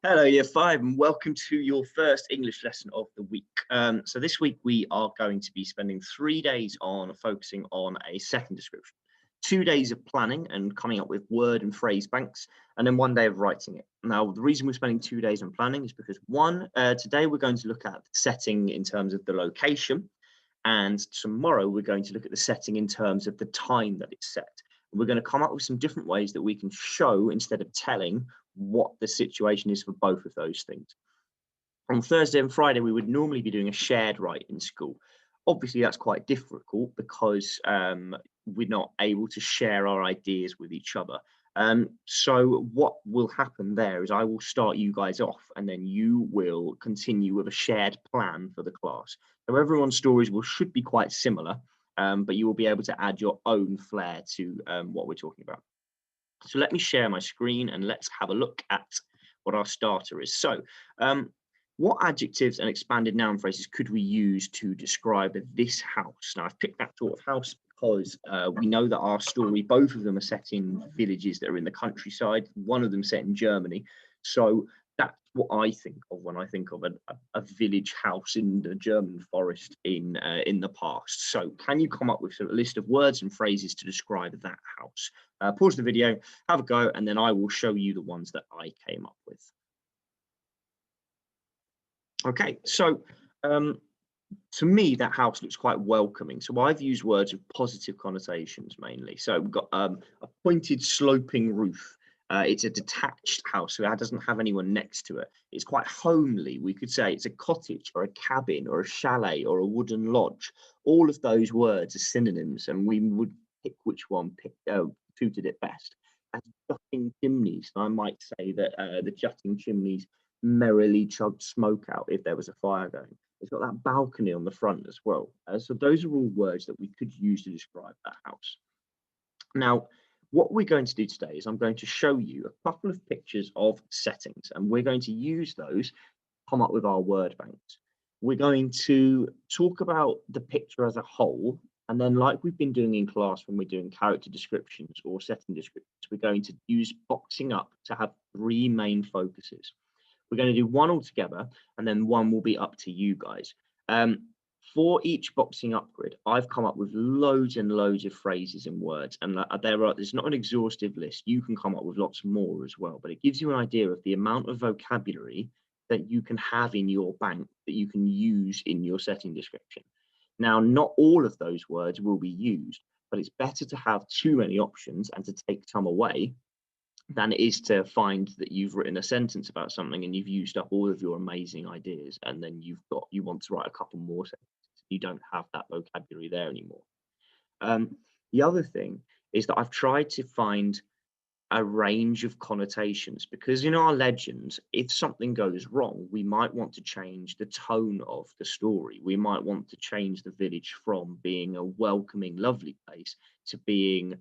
Hello, Year 5, and welcome to your first English lesson of the week. So this week we are going to be spending 3 days on focusing on a setting description, 2 days of planning and coming up with word and phrase banks, and then 1 day of writing it. Now, the reason we're spending 2 days on planning is because today we're going to look at the setting in terms of the location, and tomorrow we're going to look at the setting in terms of the time that it's set. We're going to come up with some different ways that we can show instead of telling what the situation is for both of those things. On Thursday and Friday, we would normally be doing a shared write in school. Obviously, that's quite difficult because we're not able to share our ideas with each other. So what will happen there is I will start you guys off and then you will continue with a shared plan for the class. So everyone's stories should be quite similar, but you will be able to add your own flair to what we're talking about. So let me share my screen and let's have a look at what our starter is. So what adjectives and expanded noun phrases could we use to describe this house? Now, I've picked that sort of house because we know that our story, both of them are set in villages that are in the countryside, one of them set in Germany. So that's what I think of when I think of a village house in the German forest in the past. So can you come up with a list of words and phrases to describe that house? Pause the video, have a go, and then I will show you the ones that I came up with. Okay, so to me, that house looks quite welcoming. So I've used words with positive connotations mainly. So we've got a pointed sloping roof. It's a detached house, so it doesn't have anyone next to it. It's quite homely. We could say it's a cottage or a cabin or a chalet or a wooden lodge. All of those words are synonyms, and we would pick which one suited it best. As jutting chimneys, I might say that the jutting chimneys merrily chugged smoke out if there was a fire going. It's got that balcony on the front as well. So those are all words that we could use to describe that house. Now, what we're going to do today is I'm going to show you a couple of pictures of settings, and we're going to use those to come up with our word banks. We're going to talk about the picture as a whole, and then like we've been doing in class when we're doing character descriptions or setting descriptions, we're going to use boxing up to have 3 main focuses. We're going to do one altogether, and then one will be up to you guys. For each boxing up grid, I've come up with loads and loads of phrases and words, and there's not an exhaustive list. You can come up with lots more as well, but it gives you an idea of the amount of vocabulary that you can have in your bank that you can use in your setting description. Now, not all of those words will be used, but it's better to have too many options and to take some away than it is to find that you've written a sentence about something and you've used up all of your amazing ideas, and then you want to write a couple more sentences. You don't have that vocabulary there anymore. The other thing is that I've tried to find a range of connotations, because in our legends, if something goes wrong, we might want to change the tone of the story. We might want to change the village from being a welcoming, lovely place to being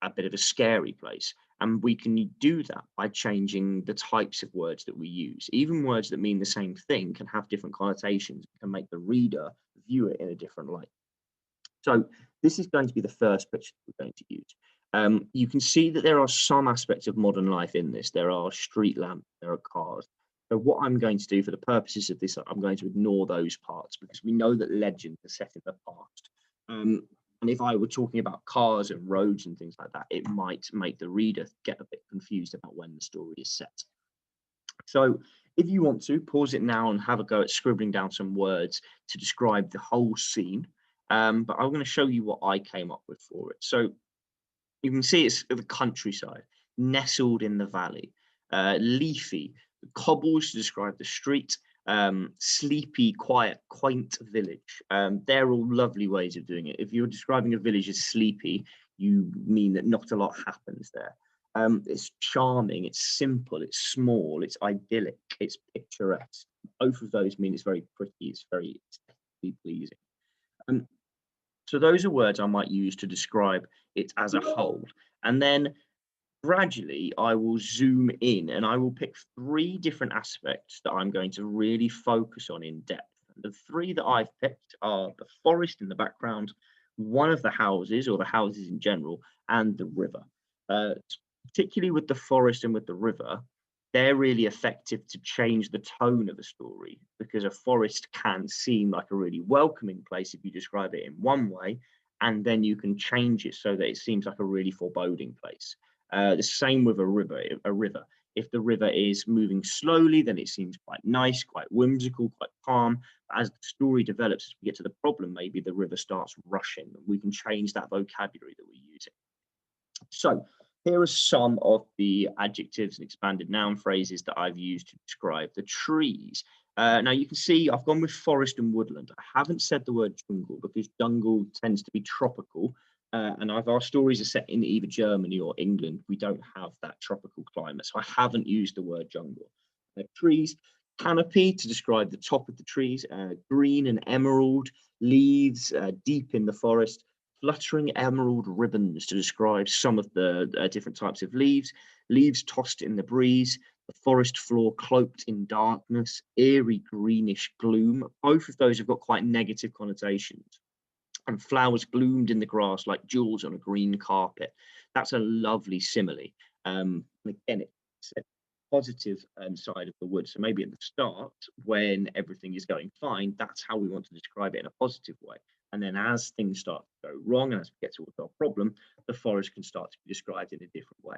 a bit of a scary place. And we can do that by changing the types of words that we use. Even words that mean the same thing can have different connotations, can make the reader view it in a different light. So this is going to be the first picture we're going to use. You can see that there are some aspects of modern life in this. There are street lamps, there are cars. So what I'm going to do for the purposes of this, I'm going to ignore those parts because we know that legends are set in the past. And if I were talking about cars and roads and things like that, it might make the reader get a bit confused about when the story is set. So if you want to, pause it now and have a go at scribbling down some words to describe the whole scene. But I'm going to show you what I came up with for it. So you can see it's the countryside, nestled in the valley, leafy, cobbles to describe the street, sleepy, quiet, quaint village. They're all lovely ways of doing it. If you're describing a village as sleepy, you mean that not a lot happens there. It's charming, it's simple, it's small, it's idyllic, it's picturesque. Both of those mean it's very pretty, it's very aesthetically pleasing. So those are words I might use to describe it as a whole. And then gradually I will zoom in and I will pick 3 different aspects that I'm going to really focus on in depth. The 3 that I've picked are the forest in the background, one of the houses or the houses in general, and the river. Particularly with the forest and with the river, they're really effective to change the tone of a story, because a forest can seem like a really welcoming place if you describe it in one way, and then you can change it so that it seems like a really foreboding place. The same with a river. If the river is moving slowly, then it seems quite nice, quite whimsical, quite calm. As the story develops, as we get to the problem, maybe the river starts rushing, and we can change that vocabulary that we're using. So here are some of the adjectives and expanded noun phrases that I've used to describe the trees. Now you can see I've gone with forest and woodland. I haven't said the word jungle because jungle tends to be tropical, and our stories are set in either Germany or England. We don't have that tropical climate, so I haven't used the word jungle. Trees, canopy to describe the top of the trees, green and emerald, leaves deep in the forest, fluttering emerald ribbons to describe some of the different types of leaves, leaves tossed in the breeze, the forest floor cloaked in darkness, eerie greenish gloom. Both of those have got quite negative connotations. And flowers bloomed in the grass like jewels on a green carpet. That's a lovely simile. Again, it's a positive side of the wood. So maybe at the start, when everything is going fine, that's how we want to describe it in a positive way. And then as things start to go wrong, and as we get towards our problem, the forest can start to be described in a different way.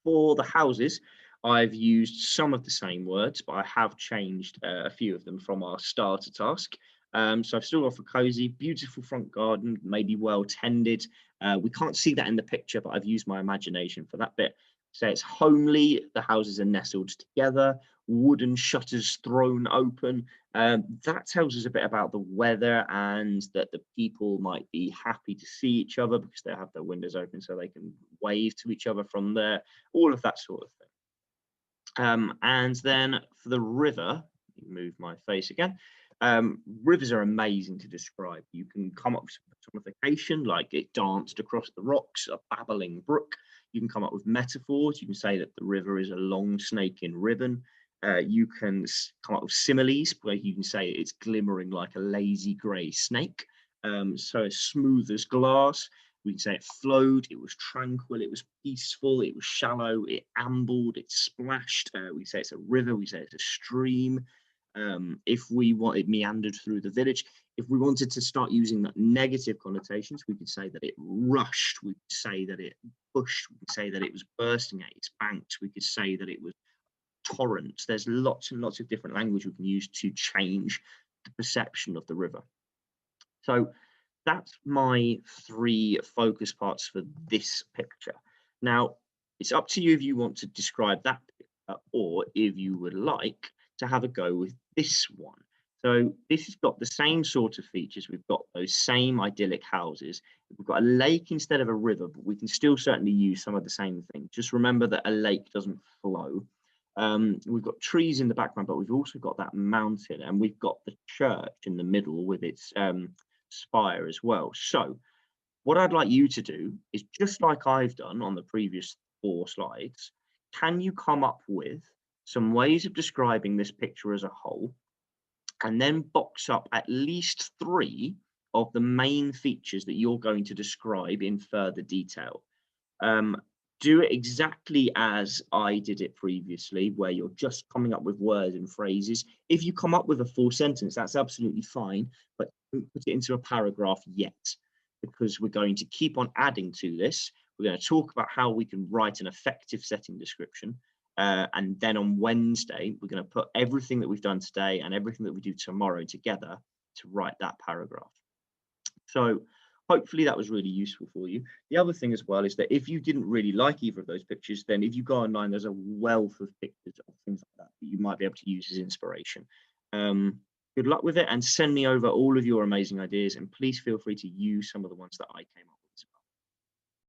For the houses, I've used some of the same words, but I have changed a few of them from our starter task. So I've still got a cozy, beautiful front garden, maybe well tended. We can't see that in the picture, but I've used my imagination for that bit. So it's homely, the houses are nestled together, wooden shutters thrown open. That tells us a bit about the weather, and that the people might be happy to see each other because they have their windows open so they can wave to each other from there, all of that sort of thing. And then for the river, move my face again. Rivers are amazing to describe. You can come up with personification, like it danced across the rocks, a babbling brook. You can come up with metaphors. You can say that the river is a long snake in ribbon. You can come up with similes, where you can say it's glimmering like a lazy grey snake. So as smooth as glass. We can say it flowed, it was tranquil, it was peaceful, it was shallow, it ambled, it splashed. We say it's a river, we say it's a stream. If we want, it meandered through the village. If we wanted to start using that negative connotations, we could say that it rushed, we could say that it pushed, we could say that it was bursting at its banks, we could say that it was torrents. There's lots and lots of different language we can use to change the perception of the river. So that's my 3 focus parts for this picture. Now, it's up to you if you want to describe that picture, or if you would like to have a go with this one. So this has got the same sort of features. We've got those same idyllic houses. We've got a lake instead of a river, but we can still certainly use some of the same things. Just remember that a lake doesn't flow. We've got trees in the background, but we've also got that mountain, and we've got the church in the middle with its spire as well. So what I'd like you to do is, just like I've done on the previous 4 slides, can you come up with some ways of describing this picture as a whole, and then box up at least 3 of the main features that you're going to describe in further detail. Do it exactly as I did it previously, where you're just coming up with words and phrases. If you come up with a full sentence, that's absolutely fine, but don't put it into a paragraph yet, because we're going to keep on adding to this. We're going to talk about how we can write an effective setting description. And then on Wednesday, we're going to put everything that we've done today and everything that we do tomorrow together to write that paragraph. So hopefully that was really useful for you. The other thing as well is that if you didn't really like either of those pictures, then if you go online, there's a wealth of pictures of things like that you might be able to use as inspiration. Good luck with it, and send me over all of your amazing ideas, and please feel free to use some of the ones that I came up with.